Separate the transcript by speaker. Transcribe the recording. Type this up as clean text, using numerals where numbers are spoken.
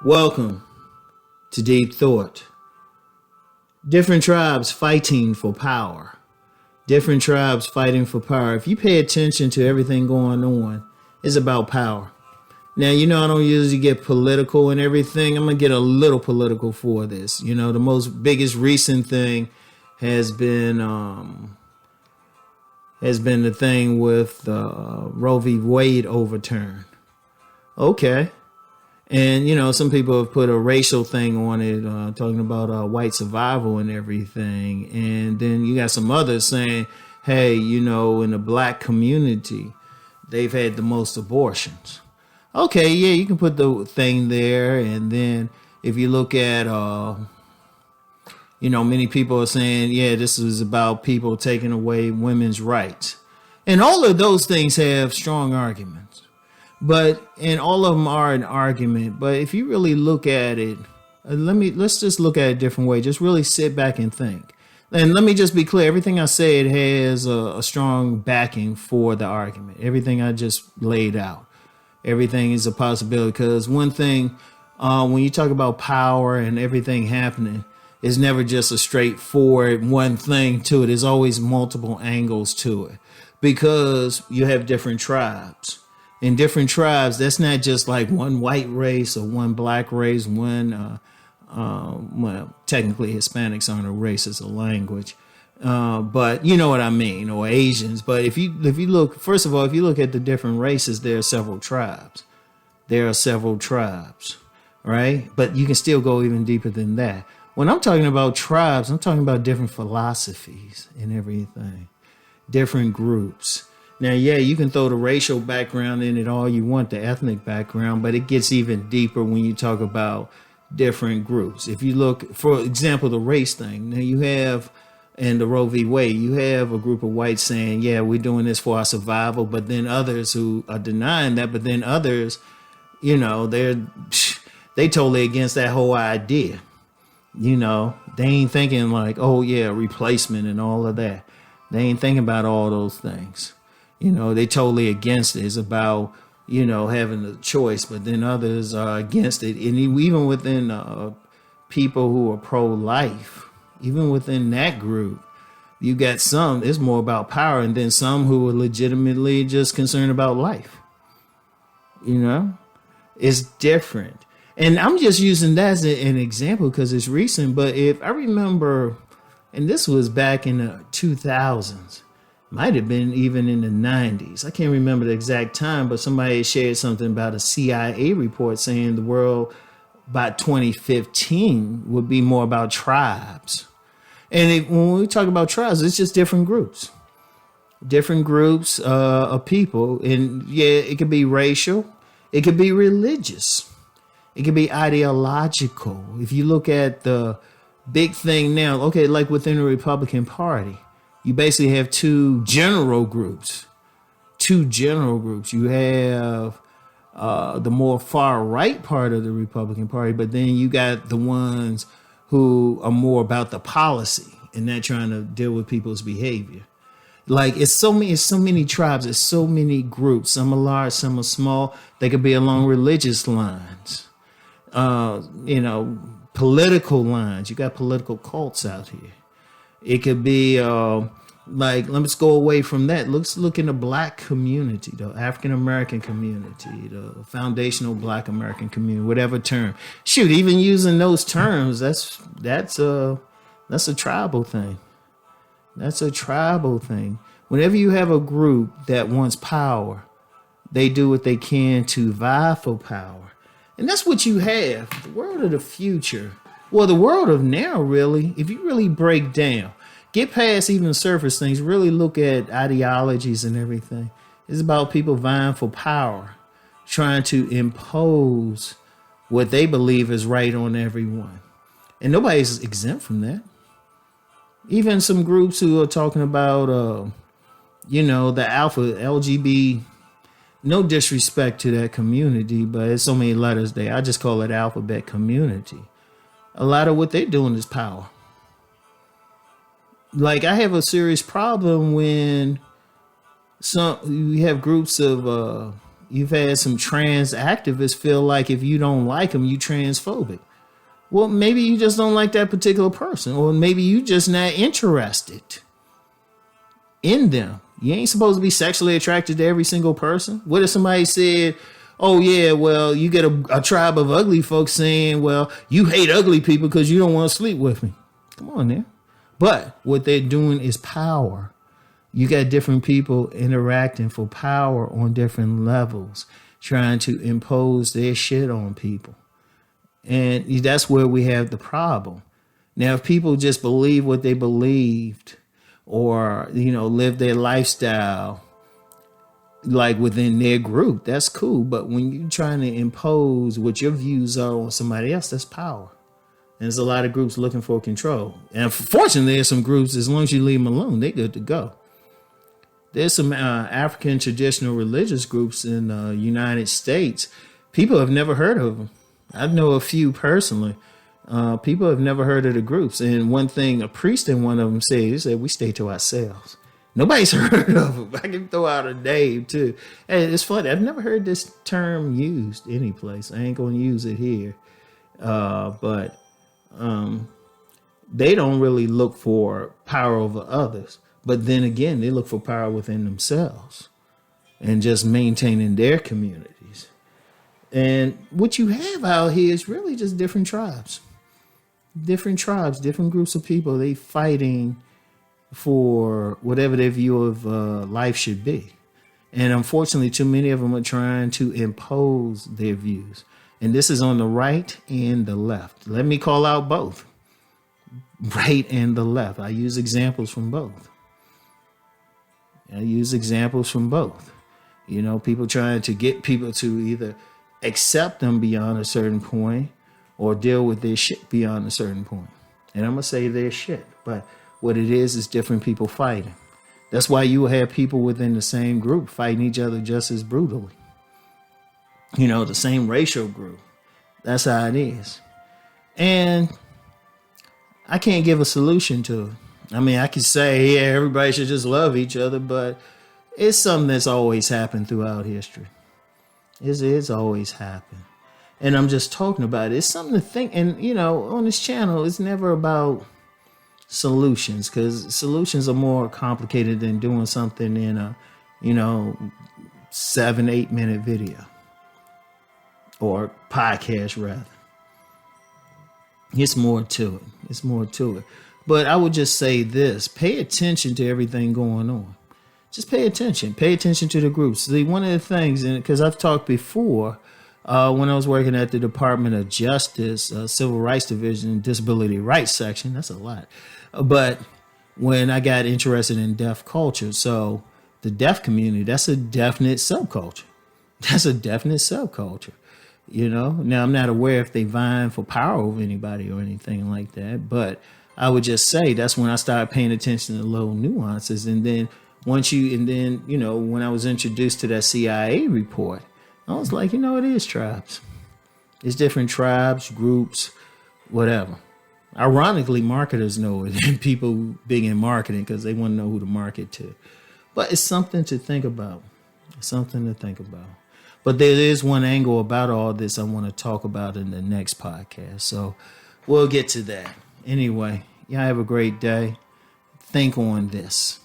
Speaker 1: Welcome to Deep Thought. Different tribes fighting for power. Different tribes fighting for power. If you pay attention to everything going on, it's about power. Now, I don't usually get political and everything. I'm going to get a little political for this. The most biggest recent thing has been the thing with Roe v. Wade overturned. Okay. And, some people have put a racial thing on it, talking about white survival and everything. And then you got some others saying, hey, in the black community, they've had the most abortions. Okay, yeah, you can put the thing there. And then if you look at, many people are saying, yeah, this is about people taking away women's rights. And all of those things have strong arguments. And all of them are an argument. But if you really look at it, let's just look at it a different way. Just really sit back and think. And let me just be clear. Everything I said has a strong backing for the argument. Everything I just laid out. Everything is a possibility. Because one thing, when you talk about power and everything happening, it's never just a straightforward one thing to it. There's always multiple angles to it. Because you have different tribes. In different tribes, that's not just like one white race or one black race, well, technically Hispanics aren't a race, it's a language. But you know what I mean, or Asians. But if you look, first of all, if you look at the different races, there are several tribes. Right? But you can still go even deeper than that. When I'm talking about tribes, I'm talking about different philosophies and everything, different groups. Now, yeah, you can throw the racial background in it all you want, the ethnic background, but it gets even deeper when you talk about different groups. If you look, for example, the race thing, now you have, in the Roe v. Wade, you have a group of whites saying, yeah, we're doing this for our survival, but then others who are denying that, but then others, they totally against that whole idea. They ain't thinking like, oh, yeah, replacement and all of that. They ain't thinking about all those things. They totally against it. It's about, having a choice, but then others are against it. And even within people who are pro-life, even within that group, you got some, it's more about power, and then some who are legitimately just concerned about life. It's different. And I'm just using that as an example because it's recent, but if I remember, and this was back in the 2000s, might have been even in the 90s. I can't remember the exact time, but somebody shared something about a CIA report saying the world by 2015 would be more about tribes. And when we talk about tribes, it's just different groups of people. And yeah, it could be racial. It could be religious. It could be ideological. If you look at the big thing now, okay, like within the Republican Party, you basically have two general groups. You have the more far right part of the Republican Party, but then you got the ones who are more about the policy and not trying to deal with people's behavior. Like it's so many tribes, it's so many groups. Some are large, some are small. They could be along religious lines, political lines. You got political cults out here. It could be let's go away from that. Let's look in the black community, the African American community, the foundational black American community, whatever term. Shoot, even using those terms, that's a tribal thing. That's a tribal thing. Whenever you have a group that wants power, they do what they can to vie for power. And that's what you have. The world of the future. Well, the world of now, really, if you really break down, get past even surface things, really look at ideologies and everything. It's about people vying for power, trying to impose what they believe is right on everyone. And nobody's exempt from that. Even some groups who are talking about, the alpha, LGB, no disrespect to that community, but there's so many letters there. I just call it alphabet community. A lot of what they're doing is power. Like I have a serious problem when you have groups of You've had some trans activists feel like if you don't like them, you transphobic. Well, maybe you just don't like that particular person, or maybe you just not interested in them. You ain't supposed to be sexually attracted to every single person. What if somebody said, oh yeah, well, you get a tribe of ugly folks saying, well, you hate ugly people because you don't want to sleep with me. Come on now. But what they're doing is power. You got different people interacting for power on different levels, trying to impose their shit on people. And that's where we have the problem. Now, if people just believe what they believed, or, live their lifestyle like within their group, that's cool. But when you're trying to impose what your views are on somebody else, that's power. And there's a lot of groups looking for control. And fortunately, there's some groups, as long as you leave them alone, they're good to go. There's some African traditional religious groups in the United States. People have never heard of them. I know a few personally. People have never heard of the groups. And one thing a priest in one of them said, he said, we stay to ourselves. Nobody's heard of them. I can throw out a name too. Hey, it's funny. I've never heard this term used any place. I ain't going to use it here. But they don't really look for power over others. But then again, they look for power within themselves and just maintaining their communities. And what you have out here is really just different tribes, different groups of people. They fighting for whatever their view of life should be. And unfortunately, too many of them are trying to impose their views. And this is on the right and the left. Let me call out both. Right and the left. I use examples from both. People trying to get people to either accept them beyond a certain point or deal with their shit beyond a certain point. And I'm going to say their shit. But what it is different people fighting. That's why you will have people within the same group fighting each other just as brutally. The same racial group. That's how it is. And I can't give a solution to it. I mean, I could say, yeah, everybody should just love each other, but it's something that's always happened throughout history. It's always happened. And I'm just talking about it. It's something to think. And, on this channel, it's never about solutions, because solutions are more complicated than doing something in a, 7-8 minute video or podcast, rather. It's more to it. But I would just say this: pay attention to everything going on. Just pay attention. Pay attention to the groups. See, one of the things, because I've talked before, when I was working at the Department of Justice, Civil Rights Division, Disability Rights Section, that's a lot. But when I got interested in deaf culture, so the deaf community, that's a definite subculture. Now, I'm not aware if they vying for power over anybody or anything like that, but I would just say that's when I started paying attention to little nuances. And then when I was introduced to that CIA report, I was like, it is tribes. It's different tribes, groups, whatever. Ironically, marketers know it, and people big in marketing because they want to know who to market to. But it's something to think about. But there is one angle about all this I want to talk about in the next podcast. So we'll get to that. Anyway, y'all have a great day. Think on this.